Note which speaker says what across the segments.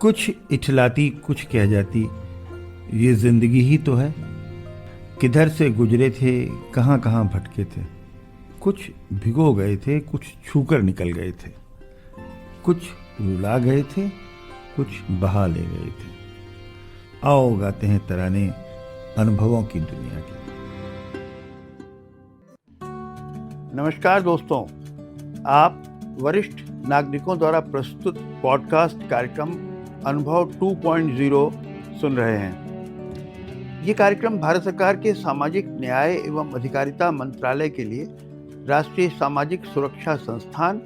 Speaker 1: कुछ इठलाती कुछ कह जाती, ये जिंदगी ही तो है। किधर से गुजरे थे, कहाँ कहाँ भटके थे। कुछ भिगो गए थे, कुछ छूकर निकल गए थे। कुछ रुला गए थे, कुछ बहा ले गए थे। आओ गाते हैं तराने अनुभवों की दुनिया की। नमस्कार दोस्तों, आप वरिष्ठ नागरिकों द्वारा प्रस्तुत पॉडकास्ट कार्यक्रम अनुभव 2.0 सुन रहे हैं। ये कार्यक्रम भारत सरकार के सामाजिक न्याय एवं अधिकारिता मंत्रालय के लिए राष्ट्रीय सामाजिक सुरक्षा संस्थान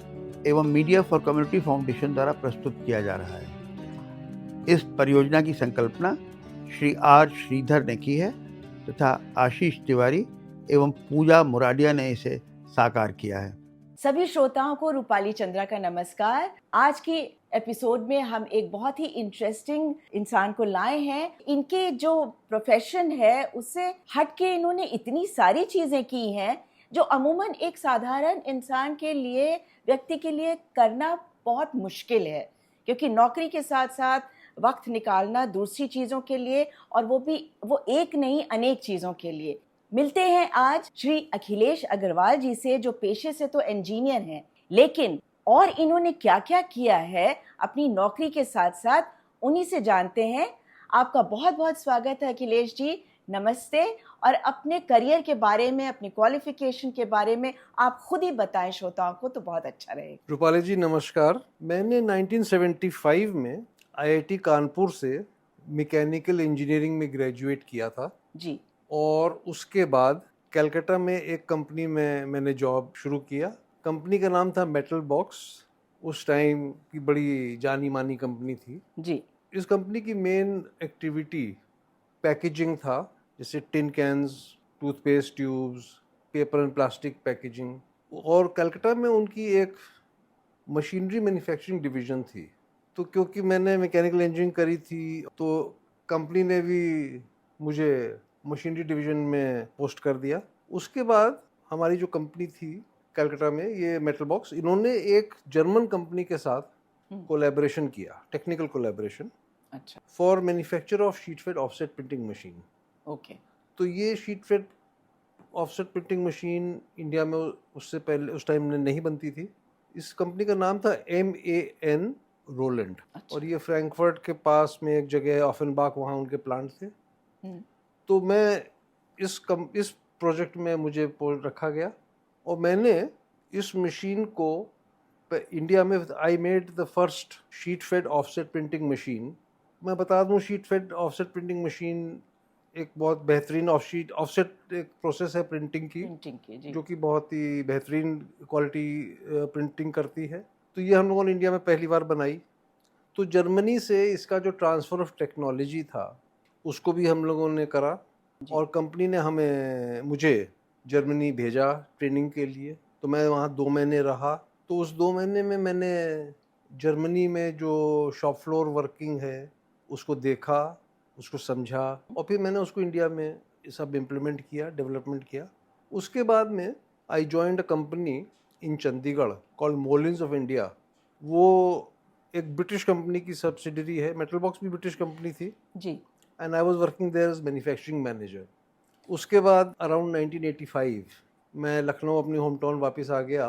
Speaker 1: एवं मीडिया फॉर कम्युनिटी फाउंडेशन द्वारा प्रस्तुत किया जा रहा है। इस परियोजना की संकल्पना श्री आर श्रीधर ने की है तथा आशीष तिवारी एवं पूजा मुराडिया ने इसे साकार किया है।
Speaker 2: सभी श्रोताओं को रूपाली चंद्रा का नमस्कार। आज की एपिसोड में हम एक बहुत ही इंटरेस्टिंग इंसान को लाए हैं। इनके जो प्रोफेशन है उससे हट के इन्होंने इतनी सारी चीजें की हैं जो अमूमन एक साधारण इंसान के लिए, व्यक्ति के लिए करना बहुत मुश्किल है, क्योंकि नौकरी के साथ साथ वक्त निकालना दूसरी चीजों के लिए, और वो एक नहीं अनेक चीजों के लिए। मिलते हैं आज श्री अखिलेश अग्रवाल जी से, जो पेशे से तो इंजीनियर हैं, लेकिन और इन्होंने क्या क्या किया है अपनी नौकरी के साथ साथ, उन्हीं से जानते हैं। आपका बहुत बहुत स्वागत है अखिलेश जी, नमस्ते। और अपने करियर के बारे में, अपनी क्वालिफिकेशन के बारे में आप खुद ही बताएं श्रोताओं को, तो बहुत अच्छा रहेगा।
Speaker 3: रूपाली जी नमस्कार। मैंने 1975 में आईआईटी कानपुर से मैकेनिकल इंजीनियरिंग में ग्रेजुएट किया था
Speaker 2: जी।
Speaker 3: और उसके बाद कलकत्ता में एक कंपनी में मैंने जॉब शुरू किया। कंपनी का नाम था मेटल बॉक्स। उस टाइम की बड़ी जानी मानी कंपनी थी
Speaker 2: जी।
Speaker 3: इस कंपनी की मेन एक्टिविटी पैकेजिंग था, जैसे tin cans, toothpaste tubes, paper and plastic packaging. और कलकत्ता में उनकी एक मशीनरी मैन्युफैक्चरिंग डिवीज़न थी। तो क्योंकि मैंने मैकेनिकल इंजीनियरिंग करी थी तो कंपनी ने भी मुझे मशीनरी डिवीज़न में पोस्ट कर दिया। उसके बाद हमारी जो कंपनी थी कलकत्ता में, ये मेटल बॉक्स, इन्होंने एक जर्मन कंपनी के साथ कोलैबोरेशन किया, टेक्निकल कोलैबोरेशन,
Speaker 2: अच्छा,
Speaker 3: for manufacture of sheet fed offset printing machine.
Speaker 2: Okay.
Speaker 3: तो ये sheet fed offset printing machine India में उससे पहले उस टाइम में नहीं बनती थी। इस कंपनी का नाम था MAN रोलैंड।
Speaker 2: अच्छा।
Speaker 3: और ये फ्रैंकफर्ट के पास में एक जगह है ऑफेनबाख, वहाँ उनके प्लांट थे। तो मैं इस प्रोजेक्ट में मुझे रखा गया और मैंने इस मशीन को इंडिया में, I made the first sheet fed offset printing machine. मैं बता दूं, sheet fed offset printing machine एक बहुत बेहतरीन ऑफसेट एक प्रोसेस है प्रिंटिंग की,
Speaker 2: जी।
Speaker 3: जो कि बहुत ही बेहतरीन क्वालिटी प्रिंटिंग करती है। तो ये हम लोगों ने इंडिया में पहली बार बनाई। तो जर्मनी से इसका जो ट्रांसफ़र ऑफ टेक्नोलॉजी था उसको भी हम लोगों ने करा और कंपनी ने मुझे जर्मनी भेजा ट्रेनिंग के लिए। तो मैं वहाँ 2 महीने रहा। तो उस 2 महीने में मैंने जर्मनी में जो शॉप फ्लोर वर्किंग है उसको देखा, उसको समझा और फिर मैंने उसको इंडिया में सब इम्प्लीमेंट किया, डेवलपमेंट किया। उसके बाद में I joined a company in Chandigarh called Molins of India. वो एक ब्रिटिश कंपनी की सब्सिडरी है। मेटल बॉक्स भी ब्रिटिश कंपनी थी
Speaker 2: जी।
Speaker 3: And I was working there as manufacturing manager. उसके बाद अराउंड 1985 मैं लखनऊ अपनी होम टाउन वापस आ गया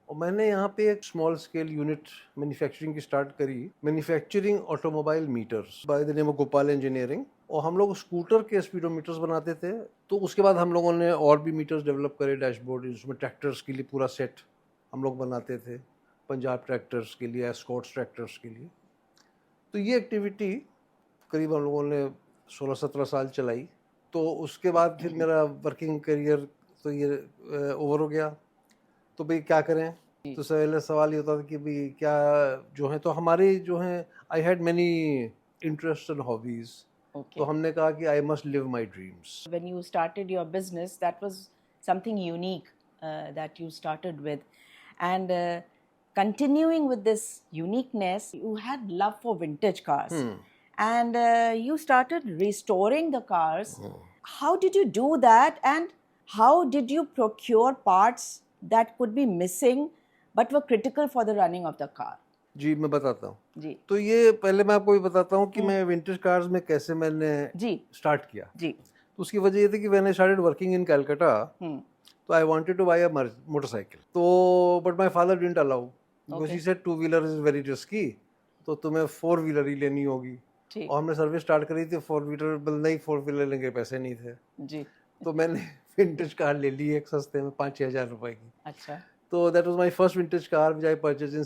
Speaker 3: और मैंने यहाँ पे एक स्मॉल स्केल यूनिट मैन्युफैक्चरिंग की स्टार्ट करी, manufacturing automobile meters by the name of Gopal engineering. और हम लोग स्कूटर के स्पीडोमीटर्स बनाते थे। तो उसके बाद हम लोगों ने और भी मीटर्स डेवलप करे, डैशबोर्ड, उसमें ट्रैक्टर्स के लिए पूरा सेट हम लोग बनाते थे, पंजाब ट्रैक्टर्स के लिए, एस्कॉर्ट्स ट्रैक्टर्स के लिए। तो ये एक्टिविटी करीब हम लोगों ने 16-17 साल चलाई। तो उसके बाद फिर मेरा वर्किंग करियर तो ये ओवर हो गया। तो भाई क्या करें? तो पहले सवाल ये होता था कि भाई क्या जो है, तो हमारे जो हैं, I had many interest and hobbies. तो हमने कहा कि I must live my dreams.
Speaker 2: When you started your business, that was something unique that you started with, and continuing with this uniqueness, you had love for vintage cars, and you started restoring the cars. How did you do that, and how did you procure parts that could be missing but were critical for the running of the car?
Speaker 3: जी मैं बताता हूँ।
Speaker 2: जी
Speaker 3: तो ये पहले मैं आपको ये बताता हूँ कि
Speaker 2: हम्म।
Speaker 3: मैं विंटेज कार्स में कैसे मैंने
Speaker 2: जी
Speaker 3: स्टार्ट किया।
Speaker 2: जी
Speaker 3: तो उसकी वजह ये थी कि मैंने started working in Calcutta,
Speaker 2: hmm
Speaker 3: तो I wanted to buy a motorcycle, तो but my father didn't allow because
Speaker 2: okay
Speaker 3: he said two wheeler is very risky, तो तुम्हें फोर व्हीलर ही लेनी होगी।
Speaker 2: ठीक
Speaker 3: और हमने सर्विस स्टार्ट करी थी, फोर व्हीलर नहीं, फोर व्हीलर लेंगे पैसे नहीं थे,
Speaker 2: जी
Speaker 3: तो मैंने विंटेज कार ले ली एक सस्ते में 5-6 हज़ार रुपए की।
Speaker 2: अच्छा
Speaker 3: तो that was my first vintage car which I purchased in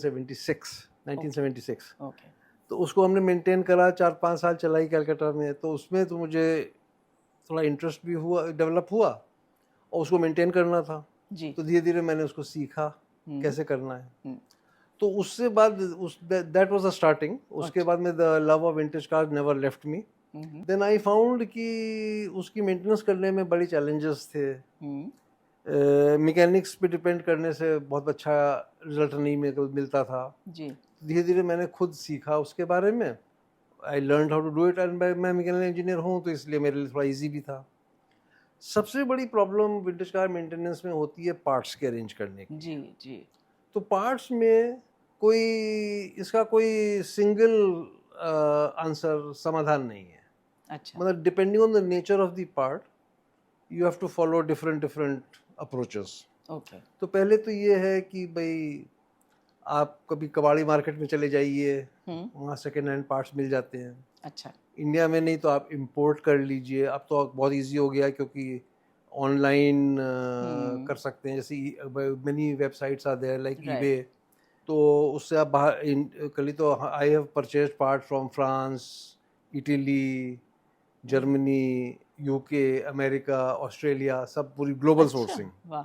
Speaker 3: 1976।
Speaker 2: Okay
Speaker 3: तो उसको हमने मेंटेन करा, 4-5 साल चलाई कलकत्ता में। तो उसमें तो मुझे थोड़ा इंटरेस्ट भी हुआ, डेवलप हुआ, और उसको मेंटेन करना था।
Speaker 2: जी
Speaker 3: तो धीरे धीरे मैंने उसको सीखा
Speaker 2: हम्म
Speaker 3: कैसे करना है।
Speaker 2: हम्म
Speaker 3: तो उससे बाद उस दैट वाज द स्टार्टिंग। उसके
Speaker 2: अच्छा
Speaker 3: बाद में the love of vintage cars never left me.
Speaker 2: Hmm
Speaker 3: then I found कि उसकी मेंटेनेंस करने में बड़ी चैलेंजेस थे।
Speaker 2: हम्म
Speaker 3: मैकेनिक्स पे डिपेंड करने से बहुत अच्छा रिजल्ट नहीं मेरे को मिलता था।
Speaker 2: जी
Speaker 3: धीरे धीरे मैंने खुद सीखा उसके बारे में। I learn how to do it, and मैं मैकेनिकल इंजीनियर हूँ, तो इसलिए मेरे लिए थोड़ा इजी भी था। सबसे बड़ी प्रॉब्लम विंटेज कार मेंटेनेंस में होती है पार्ट्स के अरेंज करने की।
Speaker 2: जी जी
Speaker 3: तो पार्ट्स में कोई इसका कोई सिंगल आंसर समाधान नहीं है।
Speaker 2: अच्छा
Speaker 3: मतलब depending on the nature of the part you have to follow different different approaches.
Speaker 2: Okay
Speaker 3: तो पहले तो ये है कि भाई आप कभी कबाड़ी मार्केट में चले जाइए, वहाँ सेकेंड हैंड पार्ट्स मिल जाते हैं।
Speaker 2: अच्छा
Speaker 3: इंडिया में नहीं तो आप इंपोर्ट कर लीजिए। अब तो बहुत इजी हो गया क्योंकि ऑनलाइन कर सकते हैं। जैसे many websites are there like
Speaker 2: Right.
Speaker 3: EBay, तो उससे आप बाहर कल तो I have purchase part from France, Italy, Germany, UK, America, Australia, सब पूरी ग्लोबल
Speaker 2: अच्छा
Speaker 3: सोर्सिंग।
Speaker 2: वाह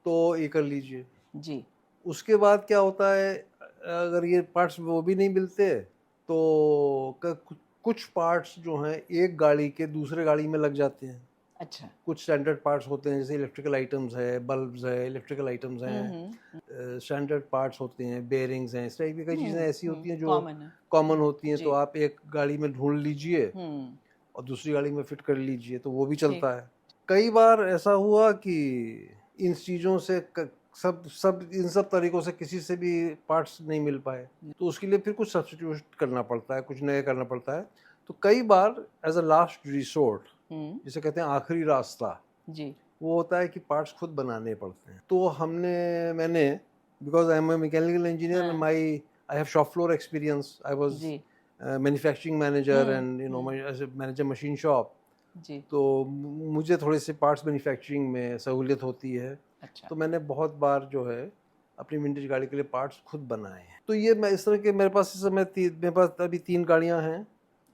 Speaker 3: तो ये कर लीजिए।
Speaker 2: जी
Speaker 3: उसके बाद क्या होता है, अगर ये पार्ट्स वो भी नहीं मिलते तो कुछ पार्ट्स जो हैं एक गाड़ी के दूसरे गाड़ी में लग जाते हैं।
Speaker 2: अच्छा
Speaker 3: कुछ स्टैंडर्ड पार्ट्स होते हैं, जैसे इलेक्ट्रिकल आइटम्स है, बल्ब्स है, इलेक्ट्रिकल आइटम्स हैं, स्टैंडर्ड पार्ट्स होते हैं, बेयरिंग्स हैं, इस टाइप की कई चीज़ें ऐसी होती हैं जो
Speaker 2: कॉमन है
Speaker 3: कॉमन होती हैं।
Speaker 2: जी
Speaker 3: तो आप एक गाड़ी में ढूंढ लीजिए
Speaker 2: हम्म
Speaker 3: और दूसरी गाड़ी में फिट कर लीजिए, तो वो भी
Speaker 2: ठीक
Speaker 3: चलता है। कई बार ऐसा हुआ कि इन चीज़ों से सब इन सब तरीकों से किसी से भी पार्ट्स नहीं मिल पाए, तो उसके लिए फिर कुछ सब्स्टिट्यूट करना पड़ता है, कुछ नया करना पड़ता है। तो कई बार एज अ लास्ट रिसोर्ट, जिसे कहते हैं आखिरी रास्ता,
Speaker 2: जी
Speaker 3: वो होता है कि पार्ट्स खुद बनाने पड़ते हैं। तो मैंने because I am a mechanical engineer,
Speaker 2: हाँ।
Speaker 3: My I have shop floor experience, I was
Speaker 2: जी
Speaker 3: manufacturing manager and manager machine shop.
Speaker 2: जी
Speaker 3: तो मुझे थोड़े से पार्ट्स मैन्युफैक्चरिंग में सहूलियत होती है।
Speaker 2: अच्छा
Speaker 3: तो मैंने बहुत बार जो है अपनी विंटेज गाड़ी के लिए पार्ट्स खुद बनाए हैं। तो ये मैं इस तरह के मेरे पास इस समय मेरे पास अभी 3 गाड़ियां हैं।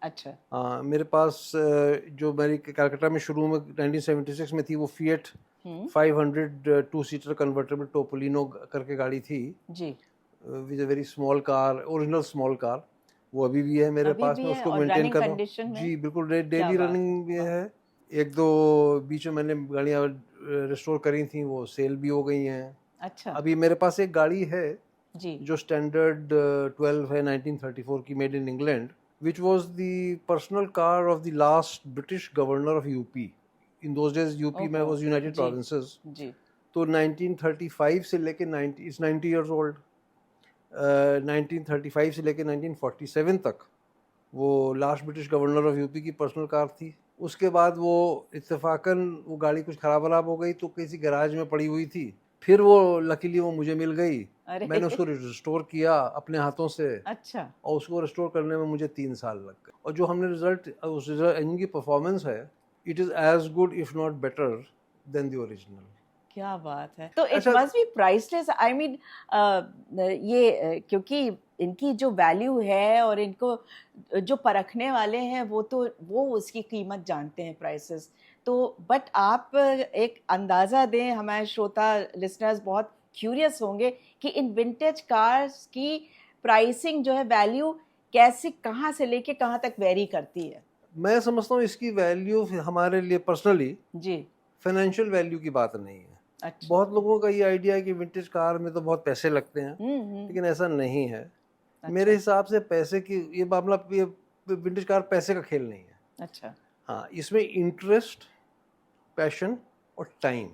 Speaker 2: अच्छा
Speaker 3: मेरे पास जो मेरी कलकत्ता में शुरू में 1976 में थी, वो Fiat 500 two seater convertible Topolino करके गाड़ी थी,
Speaker 2: जी
Speaker 3: with a very small car, original small car. वो अभी भी है मेरे
Speaker 2: अभी
Speaker 3: पास
Speaker 2: भी
Speaker 3: में,
Speaker 2: है
Speaker 3: उसको
Speaker 2: और
Speaker 3: मेंटेन
Speaker 2: रनिंग
Speaker 3: कर रहा हूँ।
Speaker 2: कंडीशन में
Speaker 3: जी बिल्कुल,
Speaker 2: क्या
Speaker 3: डेली
Speaker 2: बात
Speaker 3: रनिंग भी
Speaker 2: वाह।
Speaker 3: है। एक दो बीच में मैंने गाड़ियाँ रिस्टोर करी थी, वो सेल भी हो गई हैं।
Speaker 2: अच्छा
Speaker 3: अभी मेरे पास एक गाड़ी है
Speaker 2: जी
Speaker 3: जो स्टैंडर्ड 12 है, 1934 की, made in England, which was the personal car of the last British governor of UP. In those days UP में
Speaker 2: ओहो
Speaker 3: was United
Speaker 2: जी
Speaker 3: Provinces।
Speaker 2: जी
Speaker 3: तो 1935 से लेके 90 is 90 years old, 1935 से लेके 1947 तक वो last British governor of UP की पर्सनल कार थी। उसके बाद वो इत्तेफाकन वो गाड़ी कुछ खराब वराब हो गई, तो किसी गैराज में पड़ी हुई थी। फिर वो लकीली वो मुझे मिल गई।
Speaker 2: अरे
Speaker 3: मैंने उसको रिस्टोर किया अपने हाथों से,
Speaker 2: अच्छा
Speaker 3: और उसको रिस्टोर करने में मुझे 3 साल लग गए। और जो हमने उस इंजन की परफॉर्मेंस है, it is as good if not better than the original.
Speaker 2: क्या बात है। तो इट
Speaker 3: अच्छा,
Speaker 2: must be priceless. I mean क्योंकि इनकी जो वैल्यू है और इनको जो परखने वाले हैं वो उसकी कीमत जानते हैं, प्राइसेस। तो बट आप एक अंदाज़ा दें, हमारे श्रोता लिसनर्स बहुत क्यूरियस होंगे कि इन विंटेज कार्स की प्राइसिंग जो है, वैल्यू कैसे, कहाँ से लेके कहाँ तक वेरी करती है?
Speaker 3: मैं समझता हूँ इसकी वैल्यू हमारे लिए पर्सनली
Speaker 2: जी
Speaker 3: फाइनेंशियल वैल्यू की बात नहीं है।
Speaker 2: अच्छा
Speaker 3: बहुत लोगों का ये आइडिया है कि विंटेज कार में तो बहुत पैसे लगते हैं,
Speaker 2: हम्म
Speaker 3: लेकिन ऐसा नहीं है।
Speaker 2: अच्छा
Speaker 3: मेरे हिसाब से पैसे की ये मामला, ये विंटेज कार पैसे का खेल नहीं है।
Speaker 2: अच्छा
Speaker 3: हाँ, इसमें इंटरेस्ट, पैशन और टाइम,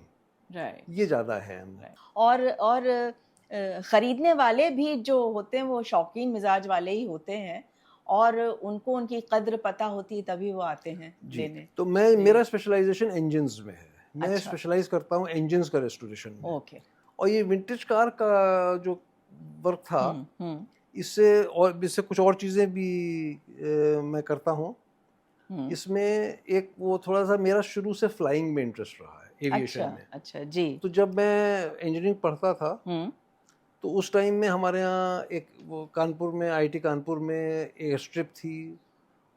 Speaker 2: राइट
Speaker 3: ये ज़्यादा है हमें।
Speaker 2: और खरीदने वाले भी जो होते हैं वो शौकीन मिजाज वाले ही होते हैं और उनको उनकी कद्र पता होती है तभी वो आते हैं
Speaker 3: जी।
Speaker 2: लेने।
Speaker 3: तो मेरा स्पेशलाइजेशन इंजन्स में है। मैं
Speaker 2: अच्छा।
Speaker 3: स्पेशलाइज करता हूँ इंजन्स का रेस्टोरेशन में।
Speaker 2: ओके।
Speaker 3: और ये विंटेज कार का जो वर्क था,
Speaker 2: हम्म
Speaker 3: इससे कुछ और चीज़ें भी मैं करता हूँ।
Speaker 2: हम्म।
Speaker 3: इसमें एक वो थोड़ा सा मेरा शुरू से फ्लाइंग में इंटरेस्ट रहा है, एविएशन
Speaker 2: अच्छा
Speaker 3: में।
Speaker 2: अच्छा जी।
Speaker 3: तो जब मैं इंजीनियरिंग पढ़ता था
Speaker 2: हम्म
Speaker 3: तो उस टाइम में हमारे यहाँ एक वो कानपुर में, आईआईटी कानपुर में एक स्ट्रिप थी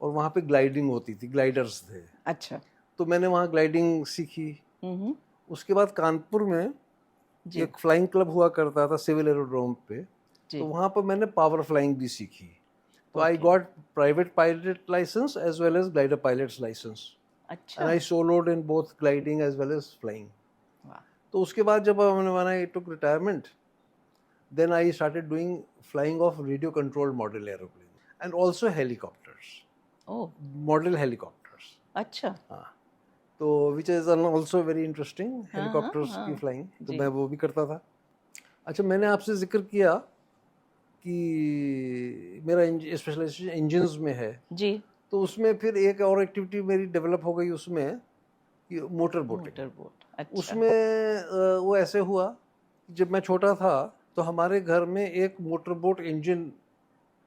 Speaker 3: और वहाँ पे ग्लाइडिंग होती थी, ग्लाइडर्स थे।
Speaker 2: अच्छा।
Speaker 3: तो मैंने वहाँ ग्लाइडिंग सीखी।
Speaker 2: हम्म।
Speaker 3: उसके बाद कानपुर में
Speaker 2: जी
Speaker 3: एक फ्लाइंग क्लब हुआ करता था सिविल एरोड्रोम पे,
Speaker 2: जी।
Speaker 3: तो वहाँ पर मैंने पावर फ्लाइंग भी सीखी। तो I
Speaker 2: Okay.
Speaker 3: Got private pilot licence as well as glider pilot's licence
Speaker 2: अच्छा।
Speaker 3: And I soloed in both gliding as well as flying.
Speaker 2: वाह।
Speaker 3: तो उसके बाद जब I took retirement, then I started doing flying of radio controlled model aeroplane and also helicopters,
Speaker 2: oh
Speaker 3: model helicopters.
Speaker 2: अच्छा।
Speaker 3: हाँ, तो which is also very interesting, helicopters की flying, तो
Speaker 2: जी।
Speaker 3: मैं वो भी करता था। अच्छा, मैंने आपसे जिक्र किया कि मेरा स्पेशलाइजेशन इंजन्स में है,
Speaker 2: जी।
Speaker 3: तो उसमें फिर एक और एक्टिविटी मेरी डेवलप हो गई उसमें, कि मोटर बोटिंग।
Speaker 2: Motor boat. अच्छा।
Speaker 3: उसमें वो ऐसे हुआ कि जब मैं छोटा था तो हमारे घर में एक मोटर बोट इंजन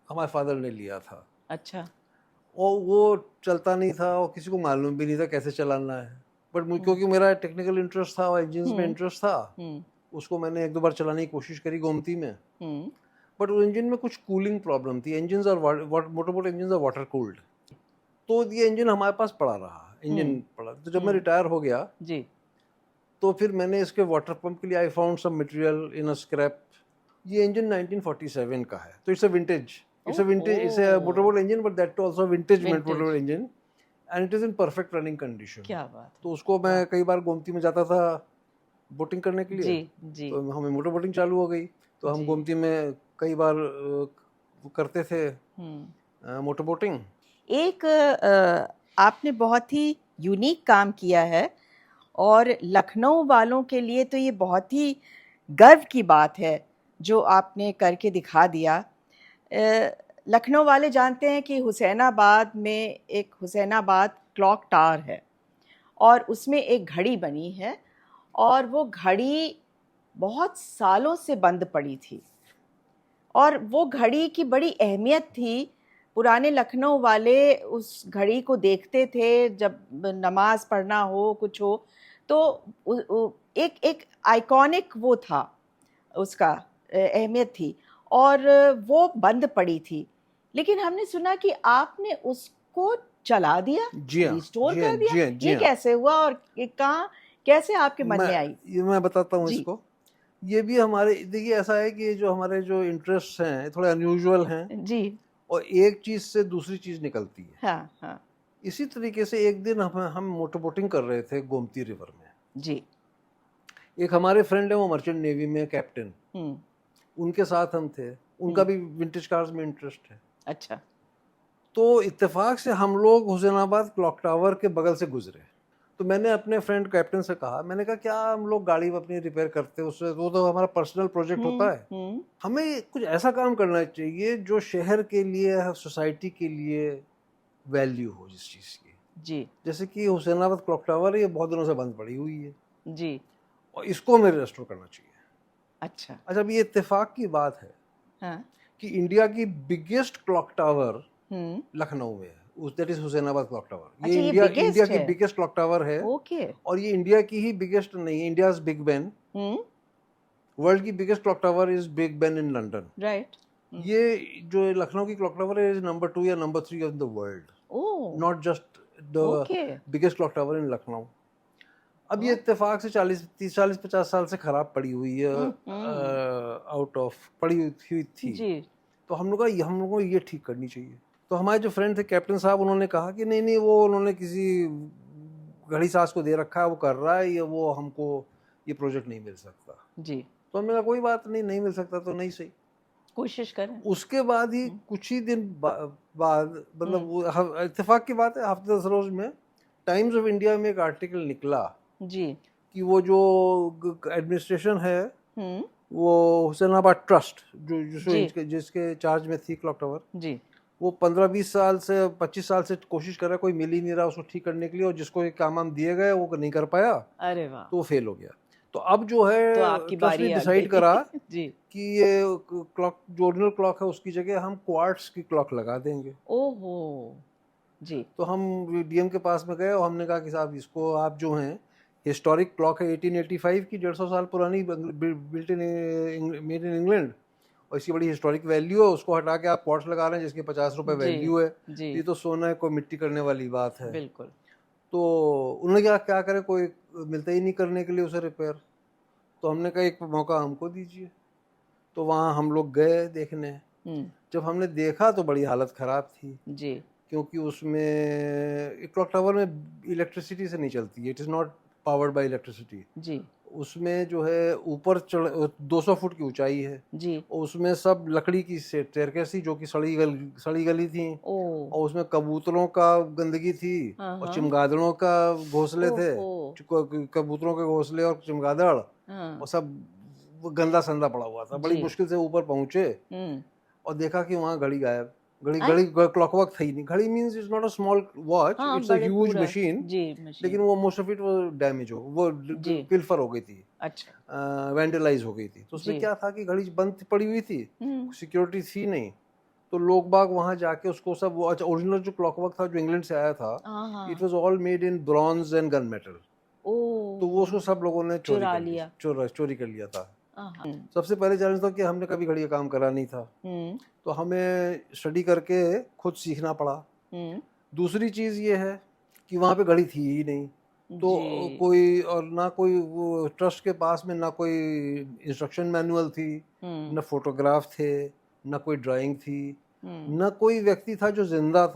Speaker 3: हमारे फादर ने लिया था,
Speaker 2: अच्छा।
Speaker 3: और वो चलता नहीं था और किसी को मालूम भी नहीं था कैसे चलाना है। बट क्योंकि मेरा टेक्निकल इंटरेस्ट था और इंजन्स में इंटरेस्ट था, उसको मैंने एक दो बार चलाने की कोशिश करी गोमती में। बट उस इंजन में कुछ कूलिंग प्रॉब्लम थी। इंजन्स और motor boat engines are water cooled, तो ये इंजन हमारे पास पड़ा रहा, इंजन पड़ा। तो जब मैं रिटायर हो गया
Speaker 2: जी।
Speaker 3: तो फिर मैंने इसके वाटर पंप के लिए I found some material in a scrap. ये इंजन 1947 का है, तो it's a vintage, it's a motorboat engine, but that too also vintage motorboat engine, and it is in perfect running condition.
Speaker 2: क्या बात है।
Speaker 3: तो उसको मैं कई बार गोमती में जाता था बोटिंग करने के लिए।
Speaker 2: जी जी।
Speaker 3: तो हमें मोटर बोटिंग चालू हो गई, तो हम गोमती में कई बार करते थे मोटर बोटिंग।
Speaker 2: एक आपने बहुत ही यूनिक काम किया है और लखनऊ वालों के लिए तो ये बहुत ही गर्व की बात है जो आपने करके दिखा दिया। लखनऊ वाले जानते हैं कि हुसैनाबाद में एक हुसैनाबाद क्लॉक टावर है और उसमें एक घड़ी बनी है और वो घड़ी बहुत सालों से बंद पड़ी थी और वो घड़ी की बड़ी अहमियत थी। पुराने लखनऊ वाले उस घड़ी को देखते थे जब नमाज पढ़ना हो, कुछ हो, तो एक आइकॉनिक वो था, उसका अहमियत थी और वो बंद पड़ी थी। लेकिन हमने सुना कि आपने उसको चला दिया, रिस्टोर कर दिया। ये कैसे हुआ और कहाँ, कैसे आपके मन में आई?
Speaker 3: ये मैं बताता हूँ इसको। ये भी हमारे, देखिए ऐसा है कि जो हमारे जो इंटरेस्ट हैं थोड़े अनयूजुअल हैं जी, और एक चीज से दूसरी चीज निकलती है।
Speaker 2: हाँ हाँ।
Speaker 3: इसी तरीके से एक दिन हम मोटर बोटिंग कर रहे थे गोमती रिवर में
Speaker 2: जी।
Speaker 3: एक हमारे फ्रेंड है, वो मर्चेंट नेवी में कैप्टन, उनके साथ हम थे। उनका भी विंटेज कार्स में इंटरेस्ट है।
Speaker 2: अच्छा।
Speaker 3: तो इत्तेफाक से हम लोग हुसैनाबाद क्लॉक टावर के बगल से गुजरे। तो मैंने अपने फ्रेंड कैप्टन से कहा, मैंने कहा क्या हम लोग गाड़ी अपनी रिपेयर करते हैं, उससे वो तो हमारा पर्सनल प्रोजेक्ट होता है, हमें कुछ ऐसा काम करना चाहिए जो शहर के लिए, सोसाइटी के लिए वैल्यू हो जिस चीज़ की। जी। जैसे कि हुसैनाबाद क्लॉक टावर, ये बहुत दिनों से बंद पड़ी हुई है जी, और इसको हमें रेस्टोर करना चाहिए। अच्छा। अब ये इत्तेफाक की बात है हाँ, कि इंडिया की बिगेस्ट क्लॉक टावर लखनऊ में है, that is Husainabad clock tower. ये इंडिया की बिगेस्ट क्लॉक टावर है। ओके। और ये इंडिया की ही बिगेस्ट नहीं, इंडियाज बिग बेन। वर्ल्ड की biggest clock tower is Big Ben in London. Right. ये जो लखनऊ की क्लॉक टावर है इज नंबर 2 या number 3 of the world, not just the biggest clock tower in Lucknow. अब ये इत्तेफाक से 40-50 साल से खराब पड़ी हुई है, आउट ऑफ पड़ी हुई थी जी। तो हम लोगों को ये ठीक करनी चाहिए। तो हमारे जो फ्रेंड थे कैप्टन साहब, उन्होंने कहा कि नहीं वो उन्होंने किसी घड़ी साज को दे रखा है, वो कर रहा है, ये वो हमको ये प्रोजेक्ट नहीं मिल सकता जी। तो हमने कहा कोई बात नहीं मिल सकता तो नहीं सही, कोशिश करें। उसके बाद ही कुछ ही दिन बाद, मतलब इत्तेफाक की बात है, हफ्ते 10 रोज में टाइम्स ऑफ इंडिया में एक आर्टिकल निकला जी कि वो जो एडमिनिस्ट्रेशन है वो हुसैनाबाद ट्रस्ट
Speaker 2: जी।
Speaker 3: जिसके चार्ज में थी क्लॉक टावर,
Speaker 2: जी।
Speaker 3: वो 15-20 साल से 25 साल से कोशिश कर रहा है, कोई मिल ही नहीं रहा उसको ठीक करने के लिए, और जिसको ये काम दिए गए वो नहीं कर पाया,
Speaker 2: अरे वाह,
Speaker 3: तो वो फेल हो गया। तो अब जो है
Speaker 2: तो आपकी
Speaker 3: ट्रस्ट ने
Speaker 2: बारी आ
Speaker 3: डिसाइड
Speaker 2: गई।
Speaker 3: करा
Speaker 2: जी।
Speaker 3: कि ये क्लॉक जो ओरिजिनल क्लॉक है उसकी जगह हम क्वार्ट्स की क्लॉक लगा देंगे।
Speaker 2: ओहो। जी।
Speaker 3: तो हम डीएम के पास में गए और हमने कहा कि साहब इसको आप जो हैं, हिस्टोरिक क्लॉक है 1885 की, 150 साल पुरानी, built in made in England, और इसकी बड़ी हिस्टोरिक वैल्यू है, उसको हटा के आप क्वार्ट्स लगा रहे हैं जिसकी 50 रुपए
Speaker 2: जी।
Speaker 3: वैल्यू है।
Speaker 2: जी।
Speaker 3: ये तो सोना है, कोई मिट्टी करने वाली बात है।
Speaker 2: बिल्कुल।
Speaker 3: तो उन्होंने क्या क्या करे, कोई मिलता ही नहीं करने के लिए उसे रिपेयर। तो हमने कहा एक मौका हमको दीजिए। तो वहाँ हम लोग गए देखने। जब हमने देखा तो बड़ी हालत ख़राब थी,
Speaker 2: जी।
Speaker 3: क्योंकि उसमें क्लॉक टावर में इलेक्ट्रिसिटी से नहीं चलती है, it is not powered by electricity.
Speaker 2: जी।
Speaker 3: उसमें जो है ऊपर 200 फुट की ऊंचाई है,
Speaker 2: जी।
Speaker 3: और उसमें सब लकड़ी की स्टेयरकेस थी जो कि सड़ी गली थी,
Speaker 2: ओ।
Speaker 3: और उसमें कबूतरों का गंदगी थी,
Speaker 2: हाँ,
Speaker 3: और
Speaker 2: हाँ।
Speaker 3: चिमगादड़ों का घोंसले थे,
Speaker 2: ओहो।
Speaker 3: कबूतरों के घोंसले और चिमगादड़,
Speaker 2: हाँ।
Speaker 3: और सब वो गंदा संदा पड़ा हुआ था। बड़ी
Speaker 2: जी।
Speaker 3: मुश्किल से ऊपर पहुंचे और देखा कि वहाँ घड़ी गायब। घड़ी
Speaker 2: आय?
Speaker 3: घड़ी क्लॉक वर्क था ही नहीं। घड़ी means it's not a small watch,
Speaker 2: हाँ,
Speaker 3: इट्स अ
Speaker 2: बड़े
Speaker 3: ह्यूज
Speaker 2: पूरा।
Speaker 3: मशीन,
Speaker 2: जी, मशीन।
Speaker 3: लेकिन वो मोस्ट ऑफ इट वो डैमेज हो, वो
Speaker 2: जी।
Speaker 3: पिल्फर हो गई थी,
Speaker 2: अच्छा।
Speaker 3: वैंडलाइज हो गई थी। तो उसमें
Speaker 2: जी।
Speaker 3: क्या था कि घड़ी बंद पड़ी हुई थी,
Speaker 2: हम्म।
Speaker 3: सिक्योरिटी थी नहीं। तो लोग बाग वहाँ जाके उसको सब वो, अच्छा ओरिजिनल जो क्लॉक वर्क था जो इंग्लैंड से आया था,
Speaker 2: हाँ, हाँ।
Speaker 3: It was all made in bronze and gun metal.
Speaker 2: ओ।
Speaker 3: तो वो उसको सब लोगों ने चोरी
Speaker 2: चुरा
Speaker 3: कर लिया,
Speaker 2: लिया।
Speaker 3: चोरी कर लिया था।
Speaker 2: हाँ।
Speaker 3: सबसे पहले चैलेंज था कि हमने कभी घड़ी का काम करा नहीं था, तो हमें स्टडी करके खुद सीखना पड़ा। दूसरी चीज़ ये है कि वहाँ पे घड़ी थी ही नहीं, तो
Speaker 2: जी।
Speaker 3: कोई और ना कोई वो ट्रस्ट के पास में ना कोई इंस्ट्रक्शन मैनुअल थी, ना फोटोग्राफ थे, ना कोई ड्राइंग थी, ना कोई व्यक्ति था जो जिंदा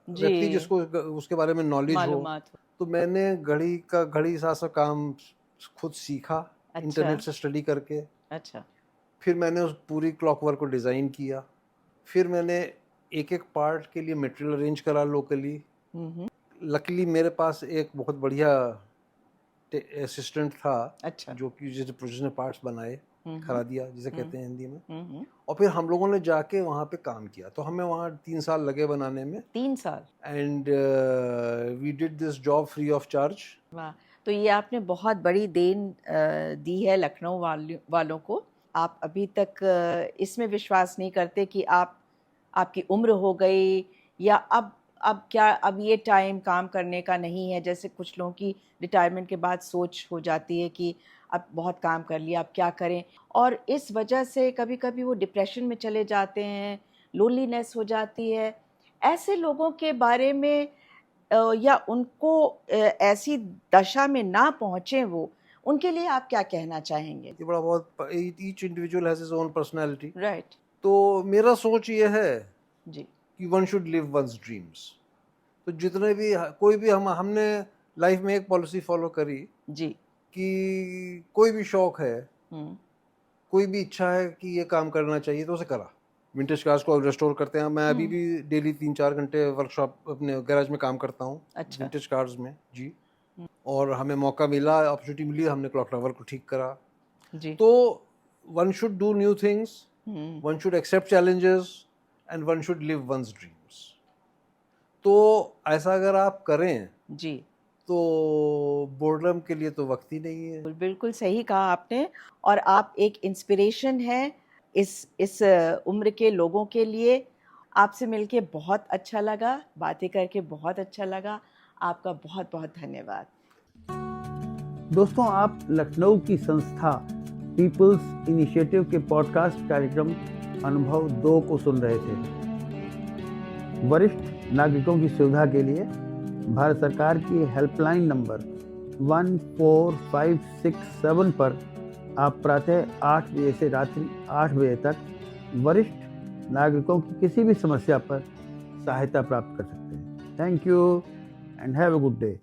Speaker 2: जी।
Speaker 3: व्यक्ति जिसको उसके बारे में नॉलेज हो।
Speaker 2: मालूमात हो।
Speaker 3: तो मैंने घड़ी सा काम खुद सीखा,
Speaker 2: अच्छा।
Speaker 3: इंटरनेट से स्टडी करके।
Speaker 2: अच्छा।
Speaker 3: फिर मैंने उस पूरी क्लॉक वर्क को डिज़ाइन किया। फिर मैंने एक एक पार्ट के लिए मटेरियल अरेंज करा लोकली। लकीली मेरे पास एक बहुत बढ़िया असिस्टेंट था,
Speaker 2: अच्छा।
Speaker 3: जो कि जिसने पार्ट्स बनाए, खरा दिया जिसे कहते हैं हिंदी में।
Speaker 2: और
Speaker 3: और फिर हम लोगों ने जाके वहाँ पे काम किया। तो हमें वहाँ 3 साल लगे बनाने में,
Speaker 2: 3 साल।
Speaker 3: And we did this job free of charge.
Speaker 2: वाह, तो ये आपने बहुत बड़ी देन दी है लखनऊ वालों को। आप अभी तक इसमें विश्वास नहीं करते कि आपकी उम्र हो गई, या अब ये टाइम काम करने का नहीं है। जैसे कुछ लोगों की रिटायरमेंट के बाद सोच हो जाती है कि अब बहुत काम कर लिया, अब क्या करें, और इस वजह से कभी कभी वो डिप्रेशन में चले जाते हैं, लोनलीनेस हो जाती है। ऐसे लोगों के बारे में या उनको ऐसी दशा में ना पहुंचे वो, उनके लिए आप क्या कहना चाहेंगे?
Speaker 3: ये बड़ा बहुत, each individual has his own personality.
Speaker 2: Right.
Speaker 3: तो मेरा सोच ये है
Speaker 2: जी।
Speaker 3: कि one should live one's dreams. तो जितने भी कोई भी हमने लाइफ में एक पॉलिसी फॉलो करी
Speaker 2: जी।
Speaker 3: कि कोई भी शौक है, कोई भी इच्छा है कि ये काम करना चाहिए, तो उसे करा। विंटेज कार्स को रेस्टोर करते हैं। मैं अभी भी डेली 3-4 घंटे वर्कशॉप अपने गैराज में काम करता हूँ।
Speaker 2: अच्छा।
Speaker 3: विंटेज कार्स में जी। और हमें मौका मिला, अपॉर्चुनिटी मिली, हमने क्लॉक टावर को ठीक करा।
Speaker 2: जी।
Speaker 3: तो one should do new things, one should accept challenges, and one should live one's dreams. तो ऐसा अगर आप करें
Speaker 2: जी,
Speaker 3: तो बोर्डम के लिए तो वक्त ही नहीं है।
Speaker 2: बिल्कुल सही कहा आपने। और आप एक इंस्पिरेशन है इस उम्र के लोगों के लिए। आपसे मिलके बहुत अच्छा लगा, बातें करके बहुत अच्छा लगा। आपका बहुत बहुत धन्यवाद।
Speaker 1: दोस्तों, आप लखनऊ की संस्था पीपल्स इनिशिएटिव के पॉडकास्ट कार्यक्रम अनुभव 2 को सुन रहे थे। वरिष्ठ नागरिकों की सुविधा के लिए भारत सरकार की हेल्पलाइन नंबर 14567 पर आप प्रातः 8 बजे से रात्रि 8 बजे तक वरिष्ठ नागरिकों की किसी भी समस्या पर सहायता प्राप्त कर सकते हैं। Thank you and have a good day.